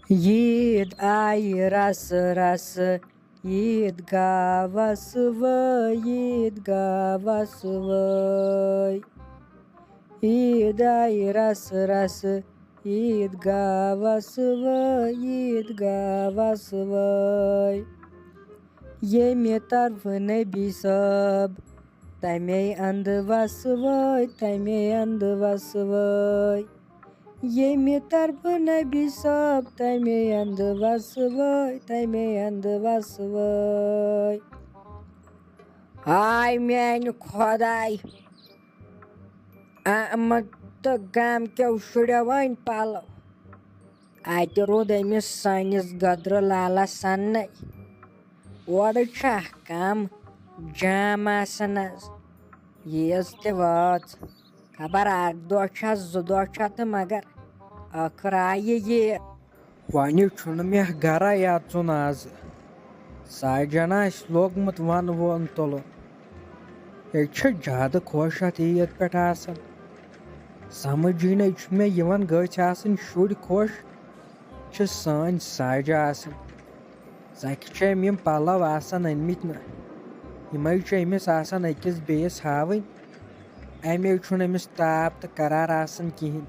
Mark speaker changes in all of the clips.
Speaker 1: Yid ay ras ras, yid gavas vay, yid gavas vay. Yid ay ras ras, yid gavas vay, yid gavas vay. Yemi tarfne bisab, tame and vas vay, tame and vas vay. Yemi tarpına bir sap taymeyandı vasıvay taymeyandı vasıvay. Ay men khoday ama da gam ke şuravayn palo. Ati rodaymış sanis gadra lala sannay. Oda çahkam jamasanaz. Yeste vat. Kabar agdoçaz zudoçatı magar. Akrayı
Speaker 2: Wani chunmeh gara yatsun az. Sajana slogmut wan won tolo. Ekçe jadı koşat iyet pet asan. Samajina içme yavan göç asan şuri koş. Çı san saja asan. Zakçe mim palav asan enmitna. Yimay çeymis asan ekiz beyes havin. Eme chunemis tap ta karar asan kihin.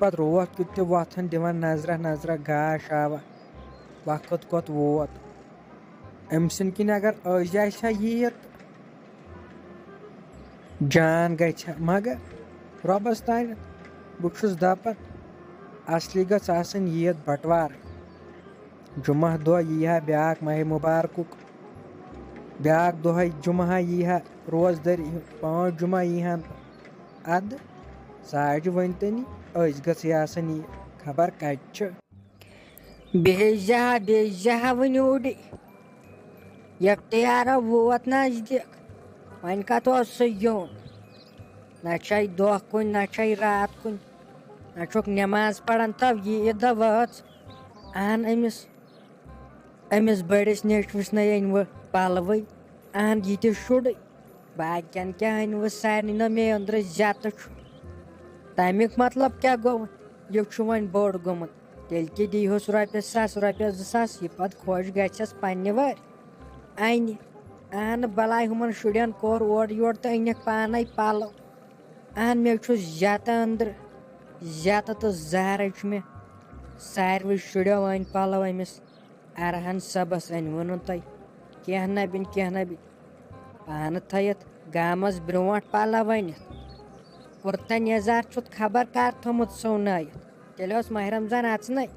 Speaker 2: Pat roat kutte watan divan nazra gash ava. Vakit kot wot. Emsin kin agar ajaysa yiyet. Can gayça maga. Robas tayn. Bukşuz dapat. Asliga sasan yiyet batvar. Jumah doa yiha biak mahi mubarakuk. Biak doha jumah yiha roz dar 5 jumah yihan. Ad sadece vantani özgası yasani kabar kaççı.
Speaker 1: Beja vanyudi. Yaktiyara vuvat nazdik. Vanka to sayyon. Na çay dohkun na çay rahatkun. Na çok namaz paran tav yiyeda vat. An emis beres neşvisna yen ve palavay. An yite şurday. Bakken kyan ve sarnina me andra jata şu. Tamik matlab क्या गो यो छुवन board Gomat तेल के दी हो रुपये 2,000 ये पद खोज गछस पन्ने वर आइने आन बलाय हुमन शुडियन कोर ओड योड त इनक पानै पालो आन मे छु जाता अंदर जाता तो जार छ मे सारवे शुडियो वन पालो अमिस अरहन सबस अन वनुन तय कहना बिन पान थयत गामस ब्रोट पाला one Kurtan yazar çut xabar kar thomut sonay. Telos Maher Ramzan açnay.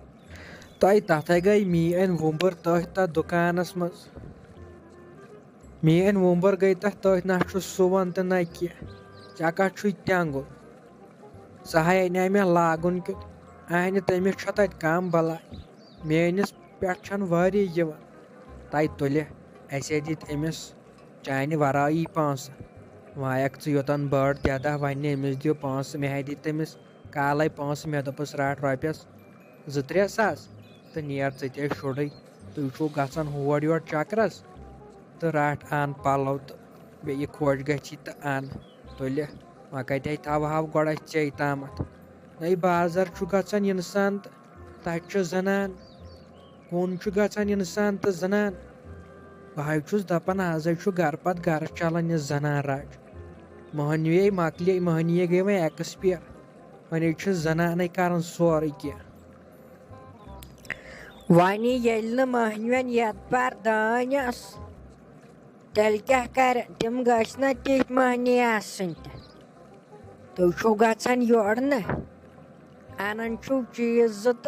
Speaker 2: Tay tahtagay mi en wumber tahta dukanas mas. Mi en wumber gay tahta nachu suwan tanay ki. Chaka chui tyango. Sahay name lagun ki. Ayne taymi çatay kam balay. Menis perchan vari yeva. Tay tole esedit emis çayni varai pansa. Vayak yotan bird ज्यादा वन्य अमिस दियो 5 मे दी तमिस कालै 5 मे दपस rot रॉपियस 2-3 सास त near चते छोड़ै तु छु गसन होड योड चक्रस त राट आन पालो त बे ये खोज गछि त आन तोले मकैते थाव हाव गडा चे तामत नै बाजार छु गसन इंसान त छ जनान कोन छु गसन इंसान त जनान भाई छुस दपन आजै छु घर पत घर चलन जनान राज Mahaniye makliye mahaniye gay वह एक्सपियर वने छ जनाने कारण सोरे किया
Speaker 1: Vani yelna mahnyven yatbar danyas. Tel kah kar tim gasna tit mahniyasın. Tu şu gatsan yorna. Anan şu çizit.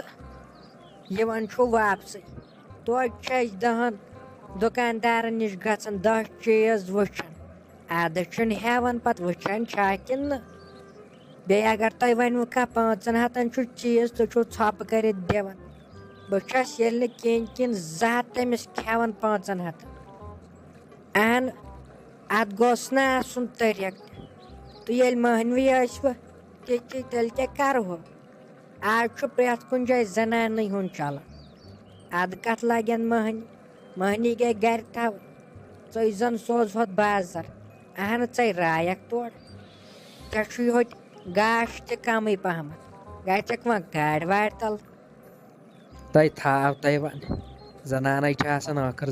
Speaker 1: Yevan şu vapsi. Tu çay dahan dukandarın iş gatsan dah çiz vuşan. Adışın hevan pat vuşan çakin. Be agar tay vanu ka 5 hatan şu çiz tu şu çap karit devan. Bachas yelle kin zatemis khavan 5 hatan. An ad gosna sun teriak. Tu yel mahnvi ashva te telke karho. Achu priyat kunjay zanan nahi hun chala. Ad kat lagen mahni ge gar thav. Soizan soz hot bazar. An tsay rayak tor. Tashu hot gash te kamai pahamat. Gachak ma gad vartal.
Speaker 2: तय थाव तय one जनान आखिर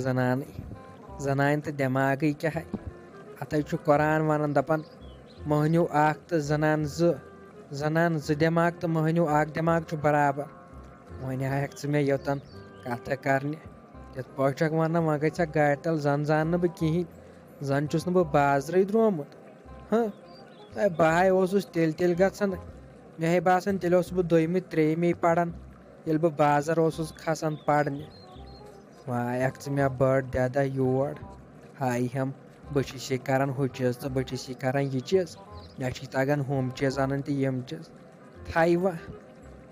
Speaker 2: जनान तो दिमाग क्या है अत Quran one दपान महनियो तो जनान दिमाग तो महनियो दिमाग बराबर वन आयक मे योतन कथ कर तिथ पे वन वन गई गाड़ तल जन जान बह कहें जन चुस बह बाजर द्रोमुत हाँ बह तेल गसान मे बासान तेल बह दोयमि त्रेयमि पढ़ान ये बह बाजर खसान पढ़ने वायक मे बड़ दादा योर हाई हम बस कर हु चीज तो बस कर यह चीज मे तगान हम चीज अन तो यम चीज थी वा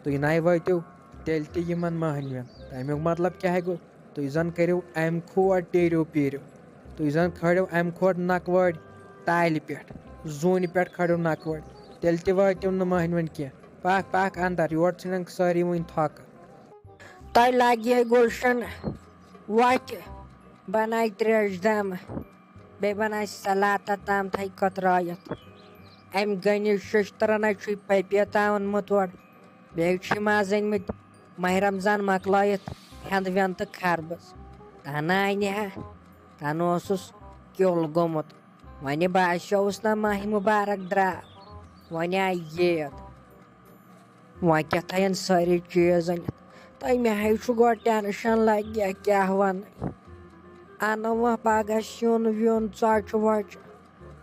Speaker 2: तुम ना वातो तेल तमन महनवन तमुक मतलब क्या गो तुम जन करो अम खोट टेरो पेरो तुम जन खड़ो अम खोट नकवड़ ताल पे जून पे खड़ो नकवड़ तेल तो महनवन कह पाक पाक अंदर योर इन सारी वन थक
Speaker 1: तय लगे गुलशन वत बनाई त्रेश दम बे बनाई सलाता तम थी कतरायत अम गनि शशतरन पपे तावन मुत वोड़ बे मज अनमत माह रमजान मकलायत हेंद वेंद तो खरबस तन अन तन किल गोमुत वन बाशोस ना माह मुबारक द्राव वन आई येद वह क्या सारी चीज अनित तय मे गो टेंशन लगे क्या वन अन वह पगह सिन व्युन चच वच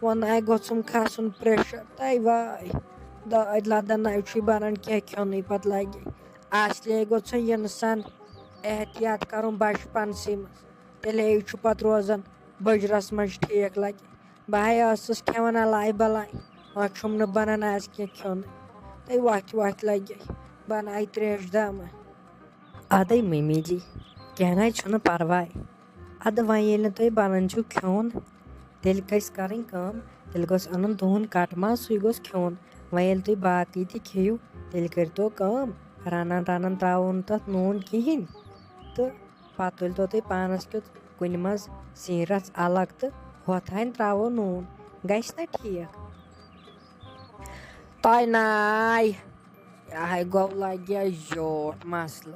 Speaker 1: वन गोम खसन प्रेशर तय वाय दाद लदन बनान क्या खोन पे लगे असलिए गोस इंसान एहतियात कर बचपन तेले पे रोजान बजरस मज ठीक लगे बह खेवान अलाय बलाय वह छुम बनान आज क्या खोन तय वत लगे बनाई त्रेश दम अद मम्मी जी क्या ना परवाय अद वन तुम बनान खोन तेल गस कर तेल गोस अन तुहन कट माज सू गोस खोन वन तुम बाकी खेव तेल कर तो रनन रनन त्रो तथ नून कहें तो पे तो तुम पानस क्यों कुन मज सीरस अलग तो होथान त्रो नून गस ना ठीक तय नाय यह गो लगे जोट मसल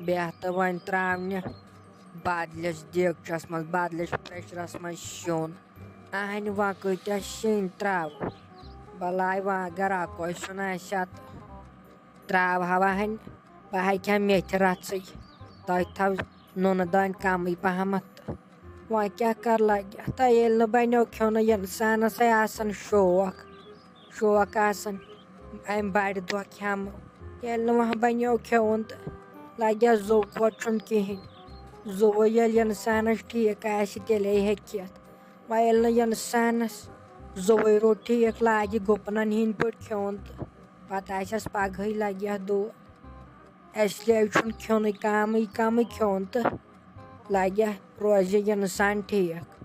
Speaker 1: बेहतर वन त्रावन बदलस दिगचस मज बदलस प्रेशरस मज सिन अहन वह कत्या सिन त्रो बलाय वह अगर अको सुन त्रो वहन बह क्या मेथ रच तय थव नुन दान कम पहमत वह क्या कर लगे तय बनो खोन इंसानस शौक अम बड़ दह खम ये वह बनो खोन तो लगे जु खोट कहें जुव ये इंसानस ठीक तेले हेकियत वह इंसानस जुवे रोट ठीक लगे गुपन हिंद पे खोन तो पे पगह लगे दो इसलिए खोन कम खोन तो लगे रोज इंसान ठीक।